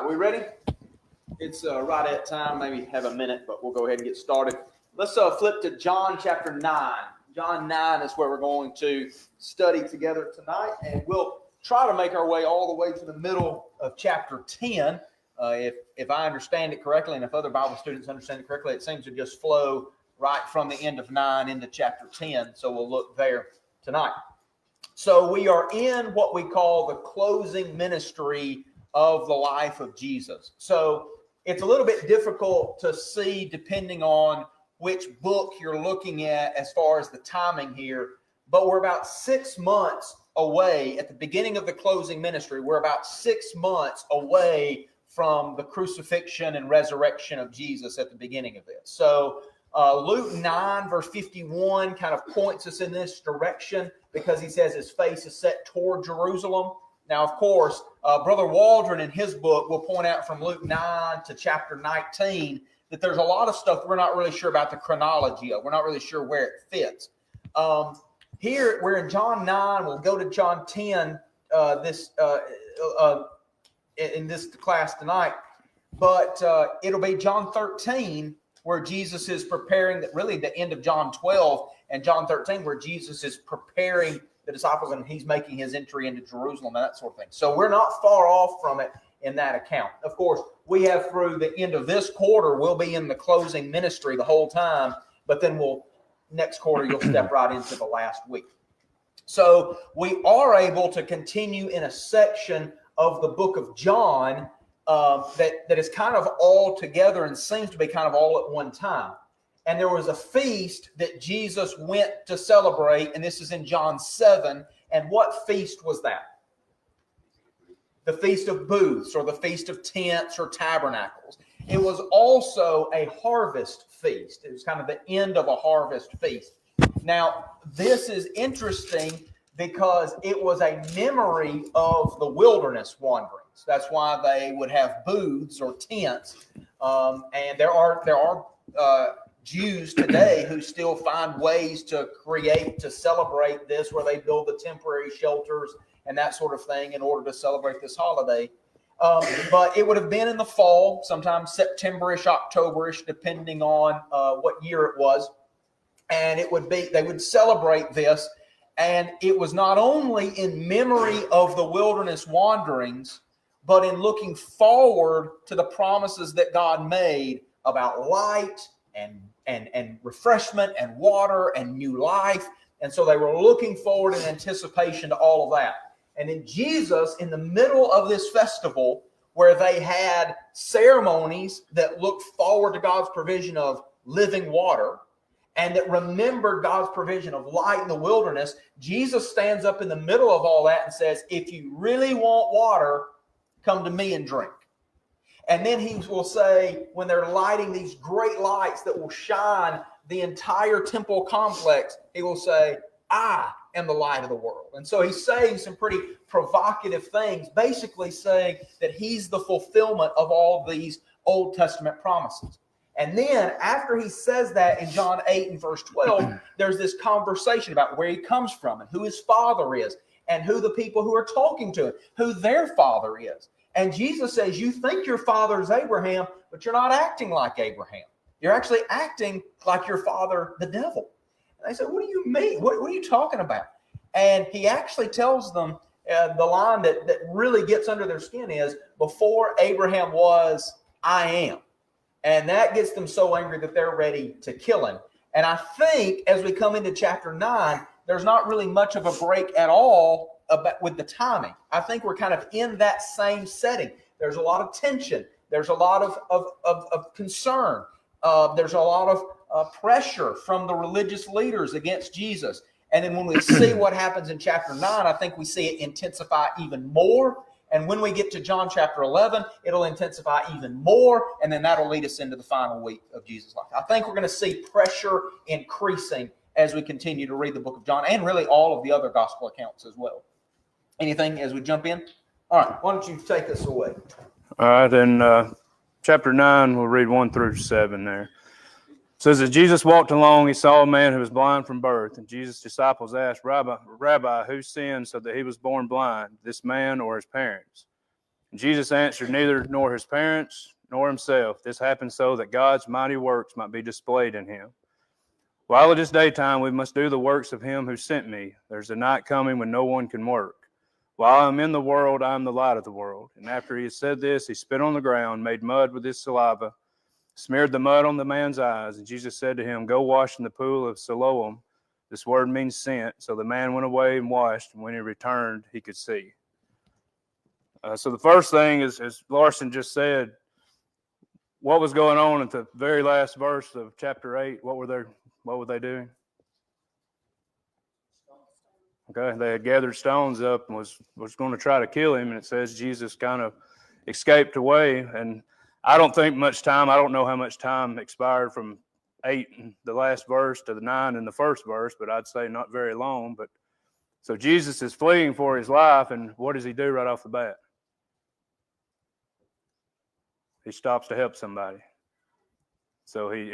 right, we ready? It's right at time, maybe have a minute, but we'll go ahead and get started. Let's flip to John chapter 9. John 9 is where we're going to study together tonight, and we'll try to make our way all the way to the middle of chapter 10. If I understand it correctly, and if other Bible students understand it correctly, it seems to just flow right from the end of 9 into chapter 10, so we'll look there tonight. So we are in what we call the closing ministry of the life of Jesus. So it's a little bit difficult to see depending on which book you're looking at as far as the timing here, but we're about 6 months away at the beginning of the closing ministry. We're about 6 months away from the crucifixion and resurrection of Jesus at the beginning of this. So Luke 9 verse 51 kind of points us in this direction because he says his face is set toward Jerusalem. Now, of course, Brother Waldron in his book will point out from Luke 9 to chapter 19 that there's a lot of stuff we're not really sure about the chronology of. We're not really sure where it fits. Here, we're in John 9. We'll go to John 10 in this class tonight. But it'll be John 13 where Jesus is preparing, really the end of John 12 and John 13 where Jesus is preparing the disciples and he's making his entry into Jerusalem and that sort of thing. So we're not far off from it in that account. Of course, we have through the end of this quarter, we'll be in the closing ministry the whole time, but then next quarter, you'll step right into the last week. So we are able to continue in a section of the book of John that is kind of all together and seems to be kind of all at one time. And there was a feast that Jesus went to celebrate, and this is in John 7. And what feast was that? The Feast of Booths, or the Feast of Tents or Tabernacles. It was also a harvest feast. It was kind of the end of a harvest feast. Now, this is interesting because it was a memory of the wilderness wanderings. That's why they would have booths or tents. And there are Jews today who still find ways to celebrate this, where they build the temporary shelters and that sort of thing in order to celebrate this holiday. But it would have been in the fall, sometimes September-ish, October-ish, depending on what year it was. And they would celebrate this. And it was not only in memory of the wilderness wanderings, but in looking forward to the promises that God made about light and refreshment and water and new life. And so they were looking forward in anticipation to all of that. And in Jesus, in the middle of this festival, where they had ceremonies that looked forward to God's provision of living water and that remembered God's provision of light in the wilderness, Jesus stands up in the middle of all that and says, if you really want water, come to me and drink. And then he will say, when they're lighting these great lights that will shine the entire temple complex, he will say, I am the light of the world. And so he's saying some pretty provocative things, basically saying that he's the fulfillment of all these Old Testament promises. And then after he says that in John 8 and verse 12, there's this conversation about where he comes from and who his father is and who the people who are talking to him, who their father is. And Jesus says, you think your father is Abraham, but you're not acting like Abraham. You're actually acting like your father, the devil. And they said, what do you mean? What are you talking about? And he actually tells them the line that really gets under their skin is, before Abraham was, I am. And that gets them so angry that they're ready to kill him. And I think as we come into chapter 9, there's not really much of a break at all with the timing. I think we're kind of in that same setting. There's a lot of tension. There's a lot of concern. There's a lot of pressure from the religious leaders against Jesus. And then when we see what happens in chapter 9, I think we see it intensify even more. And when we get to John chapter 11, it'll intensify even more. And then that'll lead us into the final week of Jesus' life. I think we're going to see pressure increasing as we continue to read the book of John and really all of the other gospel accounts as well. Anything as we jump in? All right, why don't you take us away? All right, in chapter 9, we'll read 1 through 7 there. It says, as Jesus walked along, he saw a man who was blind from birth. And Jesus' disciples asked, Rabbi, who sinned so that he was born blind, this man or his parents? And Jesus answered, neither nor his parents nor himself. This happened so that God's mighty works might be displayed in him. While it is daytime, we must do the works of him who sent me. There's a night coming when no one can work. While I'm in the world, I am the light of the world. And after he had said this, he spit on the ground, made mud with his saliva, smeared the mud on the man's eyes. And Jesus said to him, go wash in the pool of Siloam. This word means sent. So the man went away and washed. And when he returned, he could see. So the first thing is, as Larson just said, what was going on at the very last verse of chapter 8? What were they doing? Okay, they had gathered stones up and was going to try to kill him, and it says Jesus kind of escaped away. And I don't think much time. I don't know how much time expired from 8 in the last verse to the 9 in the first verse, but I'd say not very long. But so Jesus is fleeing for his life, and what does he do right off the bat? He stops to help somebody. So he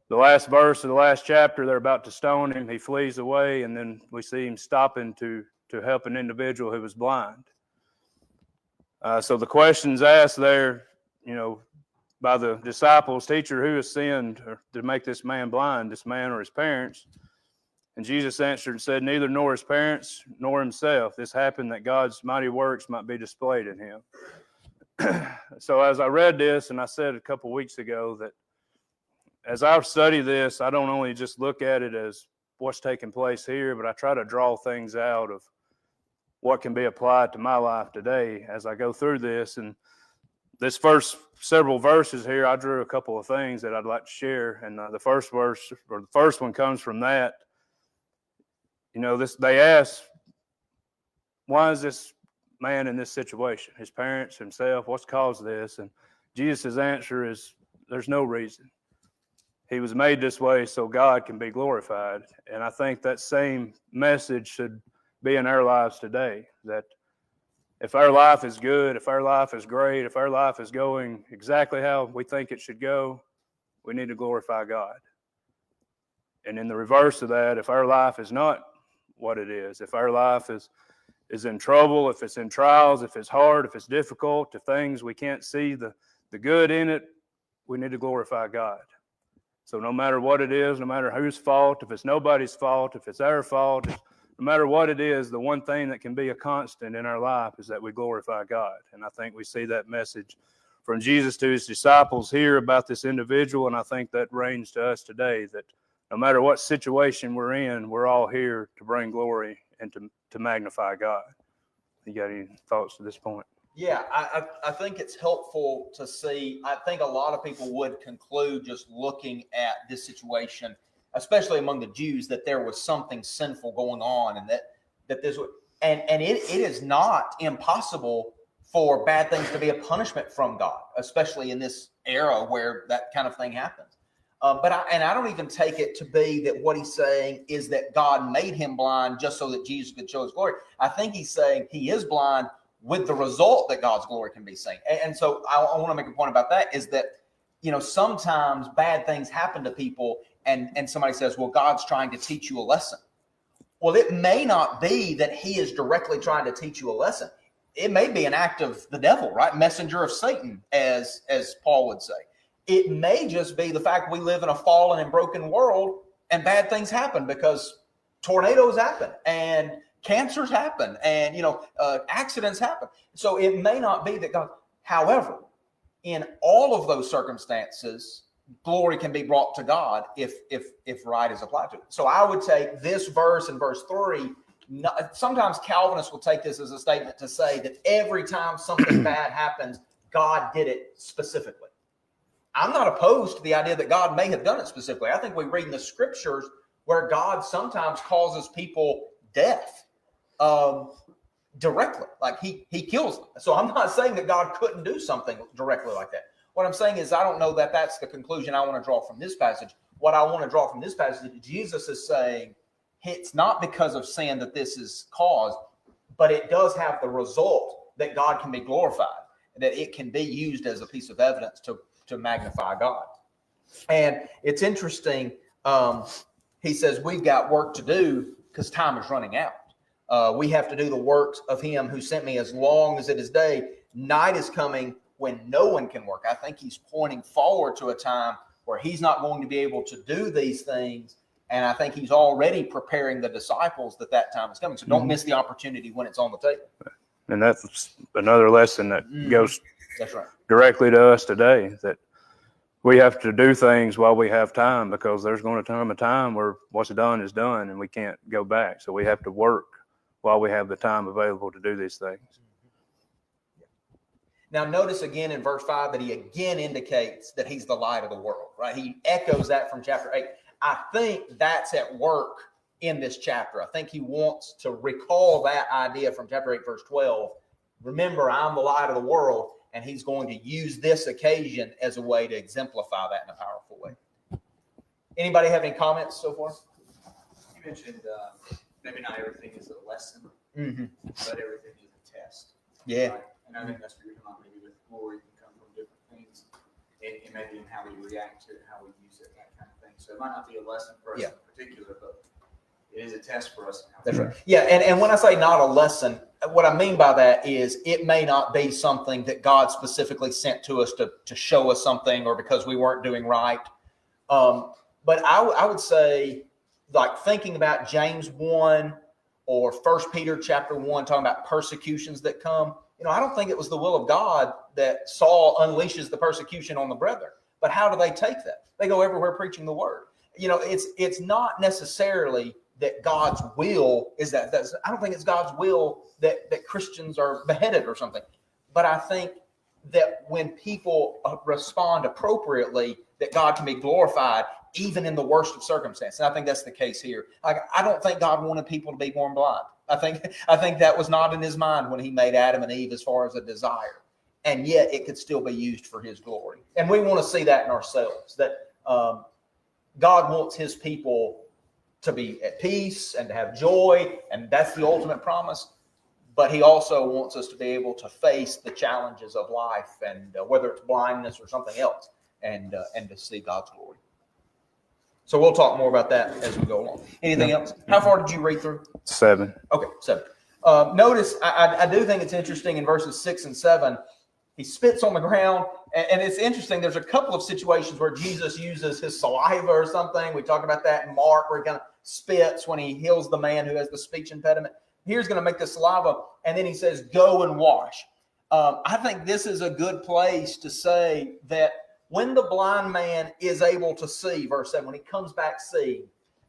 the last verse of the last chapter, they're about to stone him. He flees away, and then we see him stopping to help an individual who was blind. So the question's asked there, by the disciples, teacher, who has sinned to make this man blind, this man or his parents? And Jesus answered and said, neither nor his parents nor himself. This happened that God's mighty works might be displayed in him. So as I read this, and I said a couple weeks ago that as I study this, I don't only just look at it as what's taking place here, but I try to draw things out of what can be applied to my life today as I go through this. And this first several verses here, I drew a couple of things that I'd like to share. And the first verse, or the first one, comes from that. They ask, why is this man in this situation? His parents, himself, what's caused this? And Jesus' answer is, there's no reason. He was made this way so God can be glorified. And I think that same message should be in our lives today, that if our life is good, if our life is great, if our life is going exactly how we think it should go, we need to glorify God. And in the reverse of that, if our life is not what it is, if our life is in trouble, if it's in trials, if it's hard, if it's difficult, if things we can't see the good in it, we need to glorify God. So no matter what it is, no matter whose fault, if it's nobody's fault, if it's our fault, no matter what it is, the one thing that can be a constant in our life is that we glorify God. And I think we see that message from Jesus to his disciples here about this individual, and I think that reigns to us today, that no matter what situation we're in, we're all here to bring glory and to magnify God. You got any thoughts to this point? Yeah, I think it's helpful to see. I think a lot of people would conclude just looking at this situation, especially among the Jews, that there was something sinful going on, and that this would, and it is not impossible for bad things to be a punishment from God, especially in this era where that kind of thing happens. But I don't even take it to be that what he's saying is that God made him blind just so that Jesus could show his glory. I think he's saying he is blind with the result that God's glory can be seen. And so I want to make a point about that, is that, sometimes bad things happen to people and somebody says, well, God's trying to teach you a lesson. Well, it may not be that he is directly trying to teach you a lesson. It may be an act of the devil, right? Messenger of Satan, as Paul would say. It may just be the fact we live in a fallen and broken world and bad things happen because tornadoes happen and cancers happen and, accidents happen. So it may not be that God, however, in all of those circumstances, glory can be brought to God if right is applied to it. So I would take this verse and verse 3. Sometimes Calvinists will take this as a statement to say that every time something bad happens, God did it specifically. I'm not opposed to the idea that God may have done it specifically. I think we read in the scriptures where God sometimes causes people death directly, like he kills them. So I'm not saying that God couldn't do something directly like that. What I'm saying is I don't know that that's the conclusion I want to draw from this passage. What I want to draw from this passage is Jesus is saying it's not because of sin that this is caused, but it does have the result that God can be glorified, that it can be used as a piece of evidence to magnify God. And it's interesting. He says we've got work to do because time is running out. We have to do the works of him who sent me as long as it is day. Night is coming when no one can work. I think he's pointing forward to a time where he's not going to be able to do these things. And I think he's already preparing the disciples that time is coming. So don't miss the opportunity when it's on the table. And that's another lesson that goes That's right. directly to us today, that we have to do things while we have time, because there's going to come a time where what's done is done and we can't go back. So we have to work while we have the time available to do these things. Now, notice again in verse 5 that he again indicates that he's the light of the world, right? He echoes that from chapter 8. I think that's at work in this chapter. I think he wants to recall that idea from chapter 8, verse 12. Remember, I'm the light of the world, and he's going to use this occasion as a way to exemplify that in a powerful way. Anybody have any comments so far? You mentioned maybe not everything is a lesson, but everything is a test. Yeah. Right? And I think that's what you're talking about. Maybe with glory can come from different things, and maybe in how we react to it, how we use it, that kind of thing. So it might not be a lesson for us in particular, but it is a test for us. That's right. Yeah, and when I say not a lesson, what I mean by that is it may not be something that God specifically sent to us to show us something, or because we weren't doing right. But I would say, like thinking about James 1 or 1 Peter chapter 1, talking about persecutions that come. I don't think it was the will of God that Saul unleashes the persecution on the brethren. But how do they take that? They go everywhere preaching the word. It's not necessarily that God's will is that. I don't think it's God's will that Christians are beheaded or something. But I think that when people respond appropriately, that God can be glorified even in the worst of circumstances. And I think that's the case here. Like, I don't think God wanted people to be born blind. I think that was not in his mind when he made Adam and Eve as far as a desire. And yet it could still be used for his glory. And we want to see that in ourselves, that God wants his people to be at peace and to have joy. And that's the ultimate promise. But he also wants us to be able to face the challenges of life, and whether it's blindness or something else, and to see God's glory. So we'll talk more about that as we go along. Anything else? How far did you read through? 7. Okay, 7. Notice, I do think it's interesting in verses 6 and 7, he spits on the ground. And it's interesting, there's a couple of situations where Jesus uses his saliva or something. We talked about that in Mark, where he kind of spits when he heals the man who has the speech impediment. Here's going to make the saliva, and then he says, go and wash. I think this is a good place to say that when the blind man is able to see, verse 7, when he comes back seeing,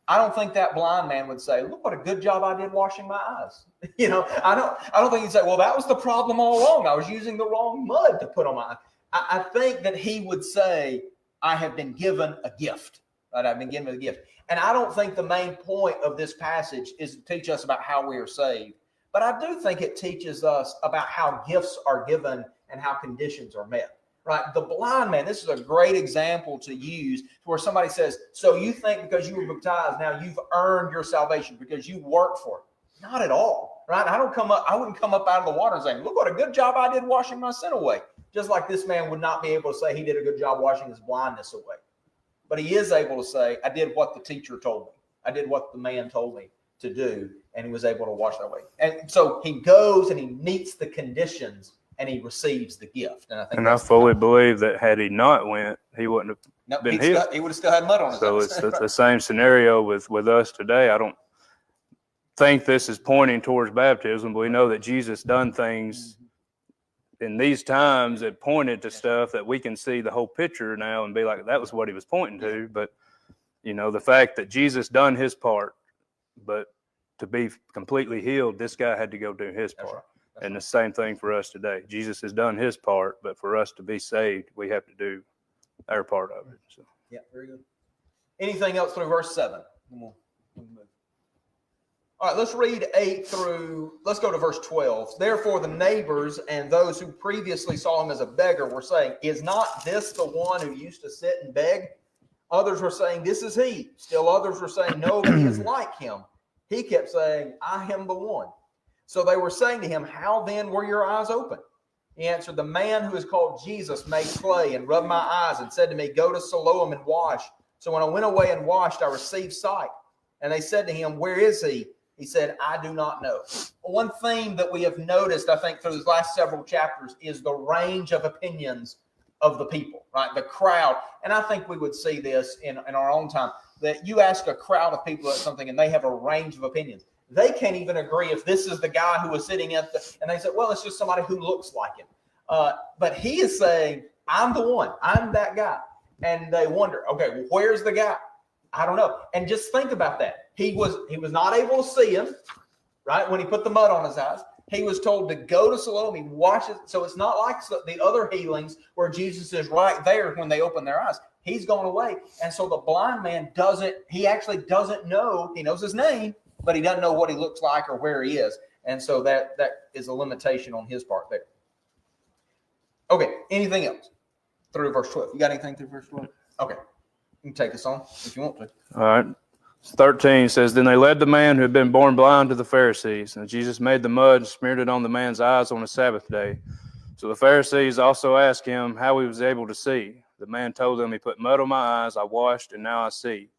I don't think that blind man would say, look what a good job I did washing my eyes. I don't think he'd say, well, that was the problem all along. I was using the wrong mud to put on my eyes. I think that he would say, I have been given a gift. Right? I've been given a gift. And I don't think the main point of this passage is to teach us about how we are saved. But I do think it teaches us about how gifts are given and how conditions are met. Right? The blind man, this is a great example to use where somebody says, so you think because you were baptized, now you've earned your salvation because you worked for it. Not at all. Right? I wouldn't come up out of the water saying, look what a good job I did washing my sin away. Just like this man would not be able to say he did a good job washing his blindness away. But he is able to say, I did what the teacher told me. I did what the man told me to do, and he was able to wash that away. And so he goes and he meets the conditions and he receives the gift. And I fully believe that had he not went, he wouldn't have been healed. He would have still had mud on his So eyes. it's the same scenario with us today. I don't think this is pointing towards baptism, but we know that Jesus done things in these times that pointed to stuff that we can see the whole picture now and be like, that was what he was pointing to. But, the fact that Jesus done his part, but to be completely healed, this guy had to go do his part. And the same thing for us today. Jesus has done his part, but for us to be saved, we have to do our part of it. So. Yeah, very good. Anything else through verse 7? We'll move. All right, let's let's go to verse 12. Therefore, the neighbors and those who previously saw him as a beggar were saying, is not this the one who used to sit and beg? Others were saying, this is he. Still others were saying, no, but he is like him. He kept saying, I am the one. So they were saying to him, how then were your eyes open? He answered, the man who is called Jesus made clay and rubbed my eyes and said to me, go to Siloam and wash. So when I went away and washed, I received sight. And they said to him, where is he? He said, I do not know. One theme that we have noticed, I think, through these last several chapters is the range of opinions of the people, right? The crowd. And I think we would see this in our own time, that you ask a crowd of people about something and they have a range of opinions. They can't even agree if this is the guy who was sitting and they said, well, it's just somebody who looks like him. But he is saying, I'm the one. I'm that guy. And they wonder, okay, well, where's the guy? I don't know. And just think about that. He was not able to see him, right? When he put the mud on his eyes, he was told to go to Siloam. He watches. So it's not like the other healings where Jesus is right there when they open their eyes. He's gone away. And so the blind man actually doesn't know. He knows his name, but he doesn't know what he looks like or where he is. And so that is a limitation on his part there. Okay, anything else? Through verse 12. You got anything through verse 12? Okay. You can take us on if you want to. All right. 13 says, Then they led the man who had been born blind to the Pharisees, and Jesus made the mud and smeared it on the man's eyes on the Sabbath day. So the Pharisees also asked him how he was able to see. The man told them, He put mud on my eyes, I washed, and now I see.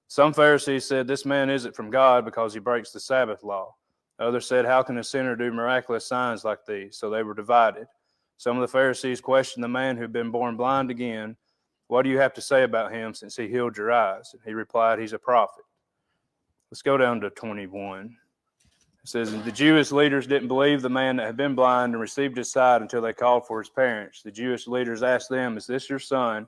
Some Pharisees said, This man isn't from God because he breaks the Sabbath law. Others said, How can a sinner do miraculous signs like these? So they were divided. Some of the Pharisees questioned the man who had been born blind again, What do you have to say about him since he healed your eyes? And he replied, He's a prophet. Let's go down to 21. It says, And the Jewish leaders didn't believe the man that had been blind and received his sight until they called for his parents. The Jewish leaders asked them, Is this your son?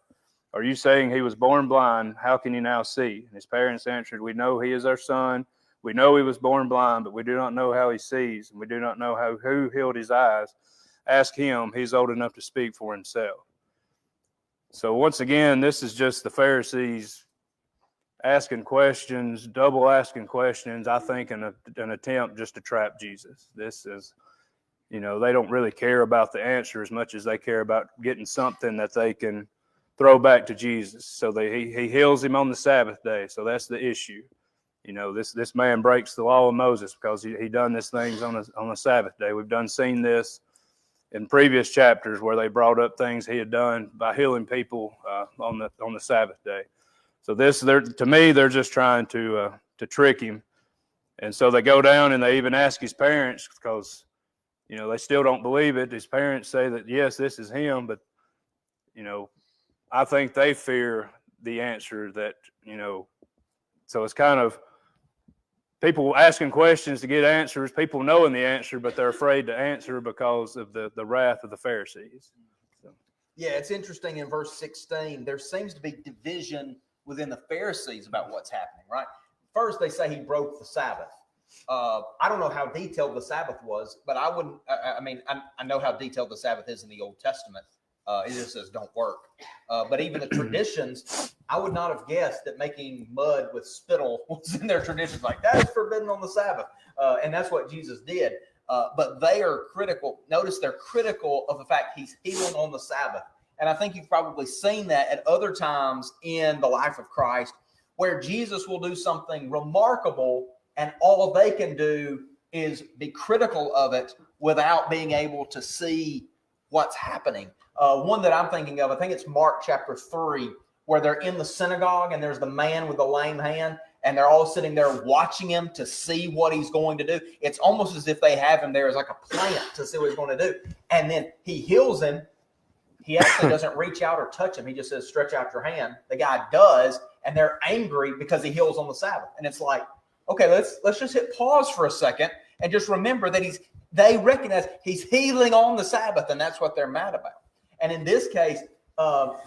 Are you saying he was born blind? How can he now see? And his parents answered, We know he is our son. We know he was born blind, but we do not know how he sees, and we do not know who healed his eyes. Ask him. He's old enough to speak for himself. So once again, this is just the Pharisees asking questions, double asking questions, I think in an attempt just to trap Jesus. This is, they don't really care about the answer as much as they care about getting something that they can throw back to Jesus. So he heals him on the Sabbath day. So that's the issue. This man breaks the law of Moses because he done these things on a Sabbath day. We've seen this in previous chapters where they brought up things he had done by healing people on the Sabbath day. So to me, they're just trying to trick him. And so they go down and they even ask his parents because, they still don't believe it. His parents say that, yes, this is him, but, I think they fear the answer that, so it's kind of people asking questions to get answers, people knowing the answer, but they're afraid to answer because of the wrath of the Pharisees. So. Yeah, it's interesting in verse 16, there seems to be division within the Pharisees about what's happening, right? First, they say he broke the Sabbath. I don't know how detailed the Sabbath was, but I know how detailed the Sabbath is in the Old Testament. It just says don't work. But even the traditions, I would not have guessed that making mud with spittle was in their traditions. Like, that is forbidden on the Sabbath. And that's what Jesus did. But they are critical. Notice they're critical of the fact he's healing on the Sabbath. And I think you've probably seen that at other times in the life of Christ, where Jesus will do something remarkable and all they can do is be critical of it without being able to see what's happening. One that I'm thinking of, I think it's Mark chapter 3, where they're in the synagogue and there's the man with the lame hand and they're all sitting there watching him to see what he's going to do. It's almost as if they have him there as like a plant to see what he's going to do. And then he heals him. He actually doesn't reach out or touch him. He just says, stretch out your hand. The guy does, and they're angry because he heals on the Sabbath. And it's like, okay, let's just hit pause for a second and just remember that they recognize he's healing on the Sabbath, and that's what they're mad about. And in this case,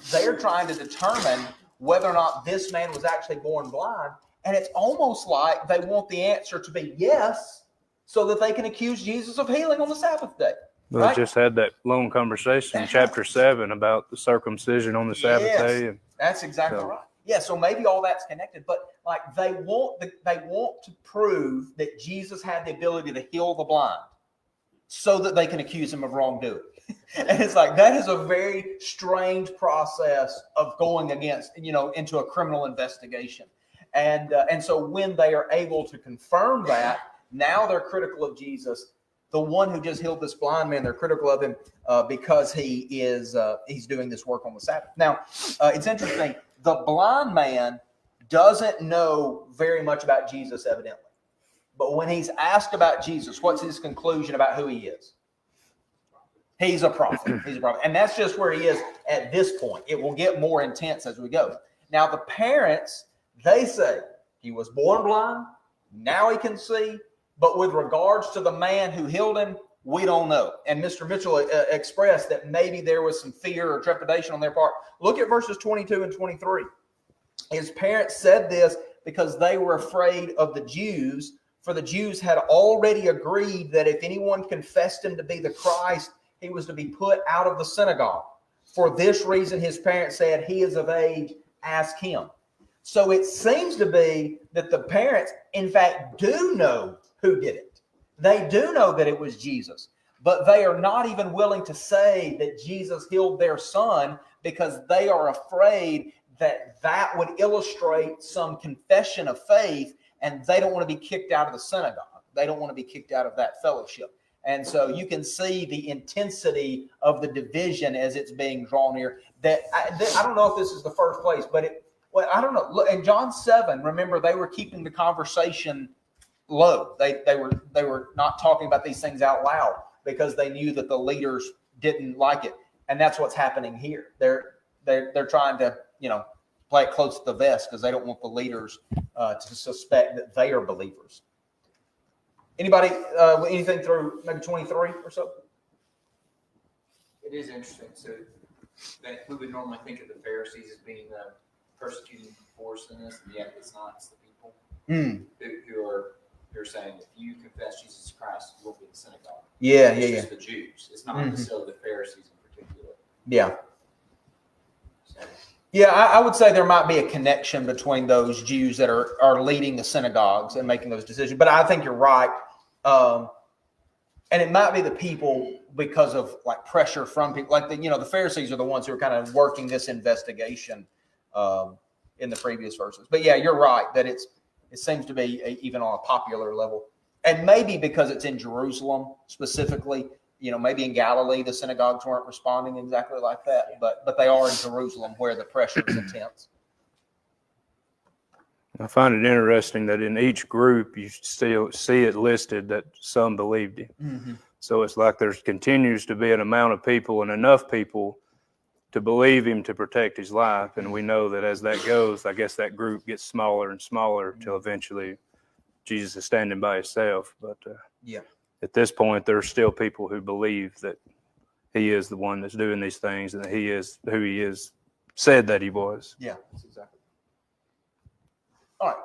they're trying to determine whether or not this man was actually born blind. And it's almost like they want the answer to be yes, so that they can accuse Jesus of healing on the Sabbath day. We right? just had that long conversation in chapter 7 about the circumcision on the Sabbath day. And that's exactly right. Yeah, so maybe all that's connected, but like they want to prove that Jesus had the ability to heal the blind so that they can accuse him of wrongdoing. And it's like, that is a very strange process of going against, into a criminal investigation. And so when they are able to confirm that, now they're critical of Jesus. The one who just healed this blind man, they're critical of him because he's doing this work on the Sabbath. Now, it's interesting. The blind man doesn't know very much about Jesus, evidently. But when he's asked about Jesus, what's his conclusion about who he is? He's a prophet. He's a prophet. And that's just where he is at this point. It will get more intense as we go. Now, the parents, they say he was born blind. Now he can see. But with regards to the man who healed him, we don't know. And Mr. Mitchell expressed that maybe there was some fear or trepidation on their part. Look at verses 22 and 23. His parents said this because they were afraid of the Jews, for the Jews had already agreed that if anyone confessed him to be the Christ, he was to be put out of the synagogue. For this reason, his parents said, he is of age, ask him. So it seems to be that the parents, in fact, do know who did it. They do know that it was Jesus, but they are not even willing to say that Jesus healed their son because they are afraid that that would illustrate some confession of faith, and they don't want to be kicked out of the synagogue. They don't want to be kicked out of that fellowship. And so you can see the intensity of the division as it's being drawn here. That I don't know if this is the first place, but I don't know. Look, in John 7, remember, they were keeping the conversation low. They were not talking about these things out loud because they knew that the leaders didn't like it. And that's what's happening here. They're trying to, play it close to the vest because they don't want the leaders to suspect that they are believers. Anybody, anything through maybe 23 or so? It is interesting. So that we would normally think of the Pharisees as being the persecuting force in this, and yet it's not. It's the people who are saying, if you confess Jesus Christ, you will be in the synagogue. It's just the Jews. It's not necessarily the Pharisees in particular. Yeah. So, Yeah, I would say there might be a connection between those Jews that are leading the synagogues and making those decisions. But I think you're right. And it might be the people because of like pressure from people. Like the Pharisees are the ones who are kind of working this investigation in the previous verses. But yeah, you're right that it seems to be even on a popular level. And maybe because it's in Jerusalem specifically, maybe in Galilee, the synagogues weren't responding exactly like that, but they are in Jerusalem where the pressure is intense. I find it interesting that in each group, you still see it listed that some believed him. Mm-hmm. So it's like there continues to be an amount of people and enough people to believe him to protect his life. And we know that as that goes, I guess that group gets smaller and smaller till eventually Jesus is standing by himself. But at this point, there are still people who believe that he is the one that's doing these things and that he is who he is said that he was. Yeah, that's exactly. All right.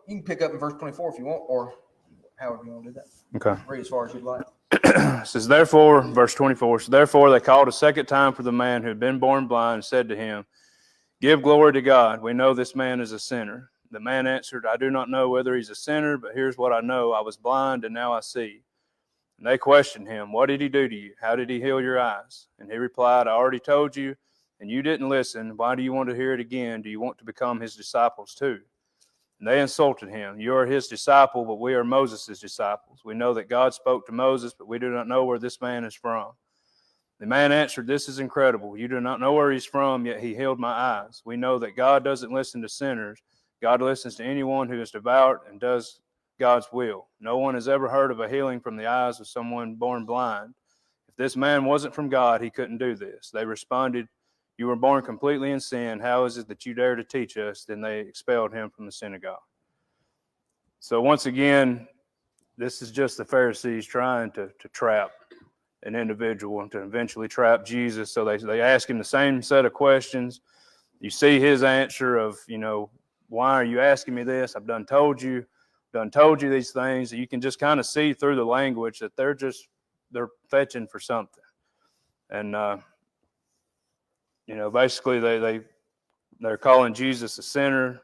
You can pick up in verse 24 if you want, or however you want to do that. Okay. Read as far as you'd like. It says, therefore, verse 24, so therefore they called a second time for the man who had been born blind and said to him, give glory to God. We know this man is a sinner. The man answered, I do not know whether he's a sinner, but here's what I know. I was blind and now I see. And they questioned him, what did he do to you? How did he heal your eyes? And he replied, I already told you, and you didn't listen. Why do you want to hear it again? Do you want to become his disciples too? And they insulted him. You are his disciple, but we are Moses' disciples. We know that God spoke to Moses, but we do not know where this man is from. The man answered, this is incredible. You do not know where he's from, yet he healed my eyes. We know that God doesn't listen to sinners. God listens to anyone who is devout and does God's will. No one has ever heard of a healing from the eyes of someone born blind. If this man wasn't from God, he couldn't do this. They responded, you were born completely in sin. How is it that you dare to teach us? Then they expelled him from the synagogue. So once again, this is just the Pharisees trying to trap an individual and to eventually trap Jesus. So they ask him the same set of questions. You see his answer of, why are you asking me this? I've done told you these things. You can just kind of see through the language that they're fetching for something. And, basically they're calling Jesus a sinner.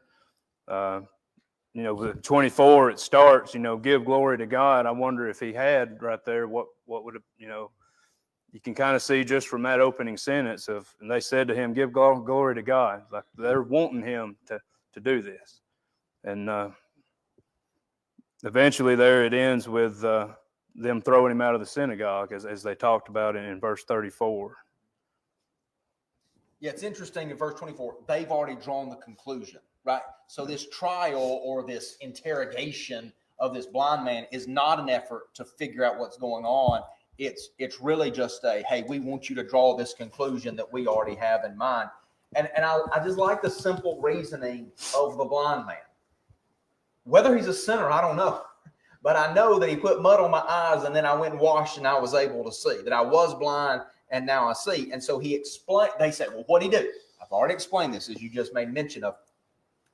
With 24, it starts, give glory to God. I wonder if he had right there, what would have, you can kind of see just from that opening sentence and they said to him, give glory to God. Like they're wanting him to do this. And eventually there it ends with them throwing him out of the synagogue as they talked about it in verse 34. Yeah, it's interesting in verse 24, they've already drawn the conclusion, right? So this trial or this interrogation of this blind man is not an effort to figure out what's going on. It's really just a, hey, we want you to draw this conclusion that we already have in mind. And I just like the simple reasoning of the blind man. Whether he's a sinner, I don't know. But I know that he put mud on my eyes and then I went and washed and I was able to see. That I was blind and now I see. And so he explained, they said, well, what'd he do? I've already explained this, as you just made mention of.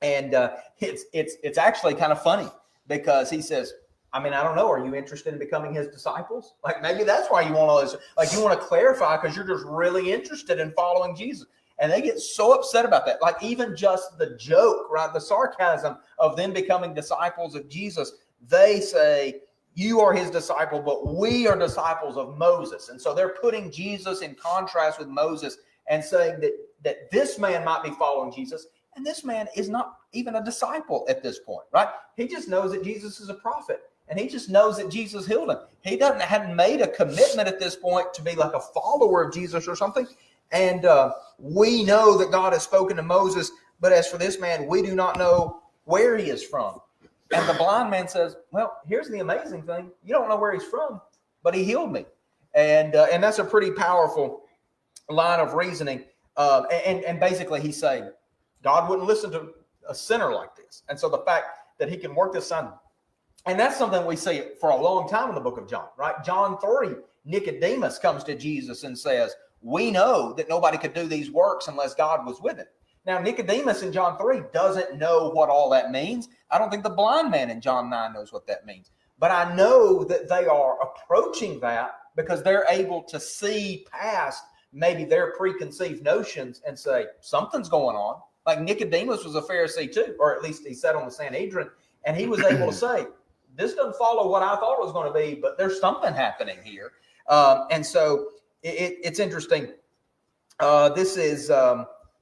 And it's actually kind of funny because he says, I mean, I don't know. Are you interested in becoming his disciples? Like maybe that's why you want all this. Like you want to clarify because you're just really interested in following Jesus. And they get so upset about that. Like even just the joke, right? The sarcasm of them becoming disciples of Jesus. They say, you are his disciple, but we are disciples of Moses. And so they're putting Jesus in contrast with Moses and saying that this man might be following Jesus. And this man is not even a disciple at this point, right? He just knows that Jesus is a prophet. And he just knows that Jesus healed him. He hadn't made a commitment at this point to be like a follower of Jesus or something. And we know that God has spoken to Moses, but as for this man, we do not know where he is from. And the blind man says, well, here's the amazing thing. You don't know where he's from, but he healed me. And that's a pretty powerful line of reasoning. And basically he's saying, God wouldn't listen to a sinner like this. And so the fact that he can work this sign, and that's something we see for a long time in the book of John, right? John 3, Nicodemus comes to Jesus and says, we know that nobody could do these works unless God was with him. Now, Nicodemus in John 3 doesn't know what all that means. I don't think the blind man in John 9 knows what that means. But I know that they are approaching that because they're able to see past maybe their preconceived notions and say, something's going on. Like Nicodemus was a Pharisee too, or at least he sat on the Sanhedrin, and he was able to say, this doesn't follow what I thought it was going to be, but there's something happening here. And so it's interesting. This is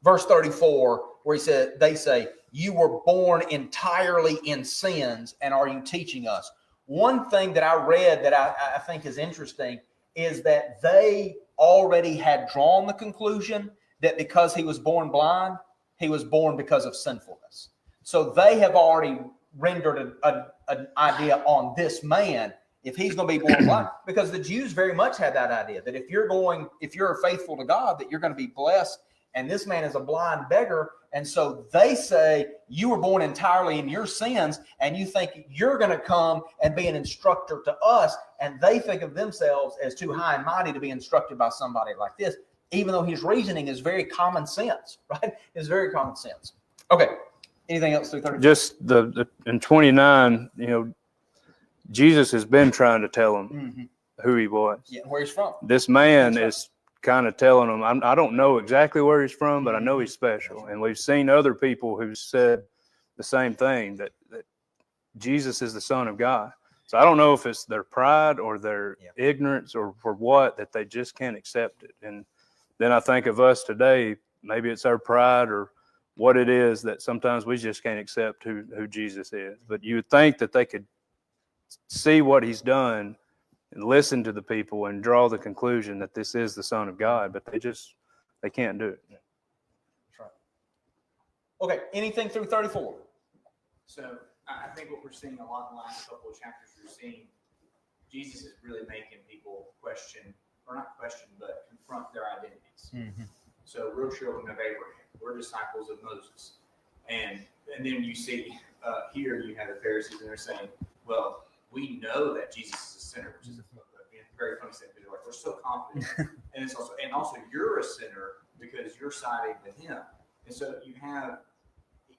verse 34, where he said, they say, you were born entirely in sins, and are you teaching us? One thing that I read that I think is interesting is that they already had drawn the conclusion that because he was born blind, he was born because of sinfulness. So they have already rendered an idea on this man, if he's going to be born blind, because the Jews very much had that idea that if you're faithful to God, that you're going to be blessed. And this man is a blind beggar. And so they say you were born entirely in your sins and you think you're going to come and be an instructor to us. And they think of themselves as too high and mighty to be instructed by somebody like this, even though his reasoning is very common sense, right? It's very common sense. Okay. Anything else through 30? Just in 29, Jesus has been trying to tell him who he was. Yeah, where he's from. This man is kind of telling him, I don't know exactly where he's from, but I know he's special. And we've seen other people who said the same thing, that Jesus is the Son of God. So I don't know if it's their pride or their ignorance or for what, that they just can't accept it. And then I think of us today, maybe it's our pride or what it is that sometimes we just can't accept who Jesus is. But you would think that they could see what he's done and listen to the people and draw the conclusion that this is the Son of God, but they can't do it. That's right. Okay, anything through 34? So I think what we're seeing a lot in the last couple of chapters, we're seeing Jesus is really making people question, or not question, but confront their identities. Mm-hmm. So we're children of Abraham. We're disciples of Moses. And then you see here you have the Pharisees and they're saying, well, we know that Jesus is a sinner, which is a very funny thing. Like, we're so confident. And it's also you're a sinner because you're siding with him. And so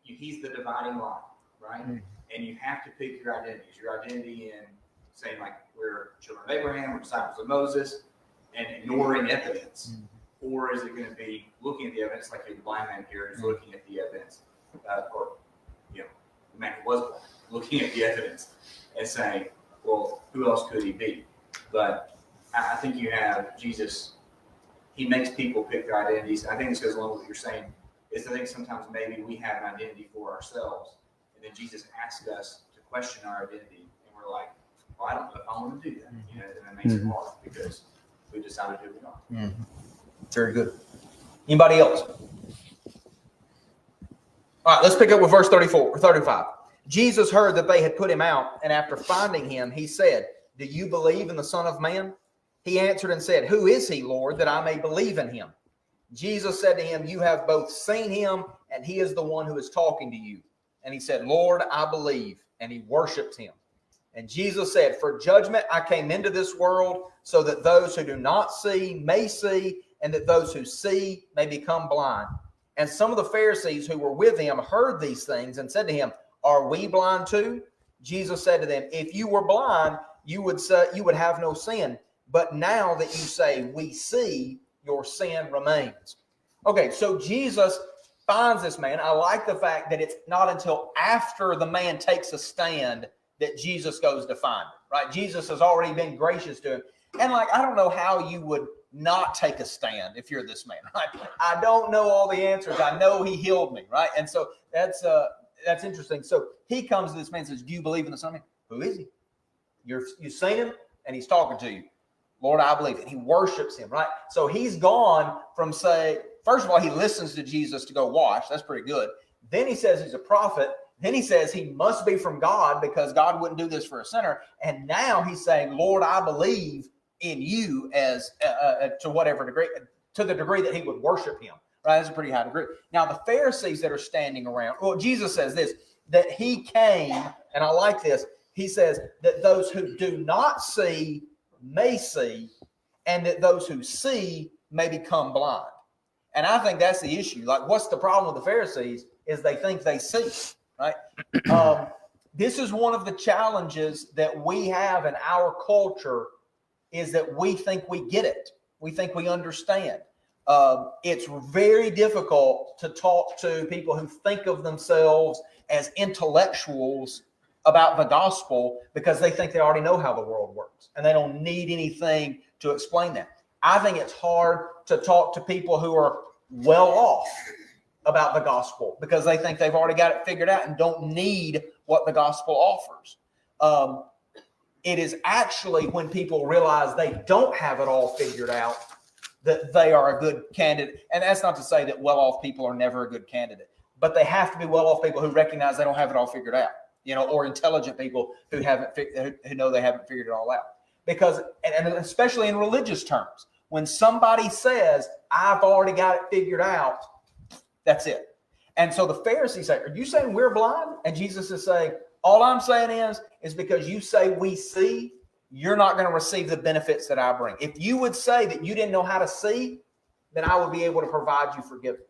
he's the dividing line, right? Mm-hmm. And you have to pick your identities. Your identity in saying like we're children of Abraham, we're disciples of Moses, and ignoring evidence. Mm-hmm. Or is it going to be looking at the evidence like the blind man here is looking at the evidence, or the man who was blind, looking at the evidence and saying, well, who else could he be? But I think you have Jesus, he makes people pick their identities. I think this goes along with what you're saying, is I think sometimes maybe we have an identity for ourselves, and then Jesus asks us to question our identity, and we're like, well, I don't know if I want to do that. And that makes it hard because we decided who we are. Mm-hmm. Very good. Anybody else? All right, let's pick up with verse 34 or 35. Jesus heard that they had put him out, and after finding him, he said, "Do you believe in the Son of Man?" He answered and said, "Who is he, Lord, that I may believe in him?" Jesus said to him, "You have both seen him, and he is the one who is talking to you." And he said, "Lord, I believe." And he worshiped him. And Jesus said, "For judgment I came into this world, so that those who do not see may see, and that those who see may become blind." And some of the Pharisees who were with him heard these things and said to him, "Are we blind too?" Jesus said to them, "If you were blind, you would have no sin. But now that you say, 'We see,' your sin remains." Okay, so Jesus finds this man. I like the fact that it's not until after the man takes a stand that Jesus goes to find him, right? Jesus has already been gracious to him. And I don't know how you would not take a stand if you're this man, right? I don't know all the answers. I know he healed me, right? And so that's interesting. So he comes to this man and says, "Do you believe in the Son of Man?" Who is he? You've seen him, and he's talking to you. "Lord, I believe it." He worships him, right? So he's gone from first of all, he listens to Jesus to go wash. That's pretty good. Then he says he's a prophet. Then he says he must be from God because God wouldn't do this for a sinner. And now he's saying, "Lord, I believe in you," as to whatever degree, to the degree that he would worship him. Right? That's a pretty high degree. Now, the Pharisees that are standing around, well, Jesus says this, that he came, and I like this. He says that those who do not see may see, and that those who see may become blind. And I think that's the issue. What's the problem with the Pharisees is they think they see, right? This is one of the challenges that we have in our culture, is that we think we get it. We think we understand. It's very difficult to talk to people who think of themselves as intellectuals about the gospel because they think they already know how the world works and they don't need anything to explain that. I think it's hard to talk to people who are well off about the gospel because they think they've already got it figured out and don't need what the gospel offers. It is actually when people realize they don't have it all figured out that they are a good candidate. And that's not to say that well-off people are never a good candidate, but they have to be well-off people who recognize they don't have it all figured out, or intelligent people who know they haven't figured it all out. Because, and especially in religious terms, when somebody says, "I've already got it figured out," that's it. And so the Pharisees say, "Are you saying we're blind?" And Jesus is saying, "All I'm saying is because you say we see, you're not going to receive the benefits that I bring. If you would say that you didn't know how to see, then I would be able to provide you forgiveness.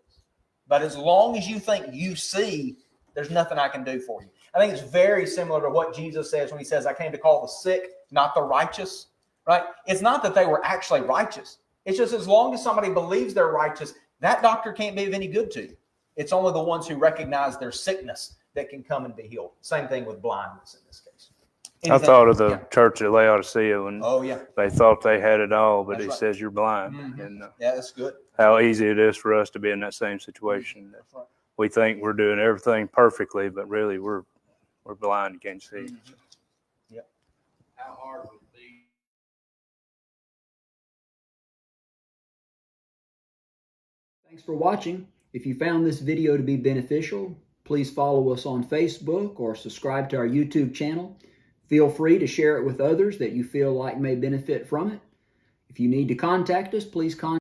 But as long as you think you see, there's nothing I can do for you." I think it's very similar to what Jesus says when he says, "I came to call the sick, not the righteous," right? It's not that they were actually righteous. It's just as long as somebody believes they're righteous, that doctor can't be of any good to you. It's only the ones who recognize their sickness that can come and be healed. Same thing with blindness in this case. I thought of the church at Laodicea when they thought they had it all, but he says you're blind. Mm-hmm. And yeah, that's good. how easy it is for us to be in that same situation. That's right. We think we're doing everything perfectly, but really we're blind and can't see. Mm-hmm. Yep. How hard would it be? Thanks for watching. If you found this video to be beneficial, please follow us on Facebook or subscribe to our YouTube channel. Feel free to share it with others that you feel like may benefit from it. If you need to contact us, please contact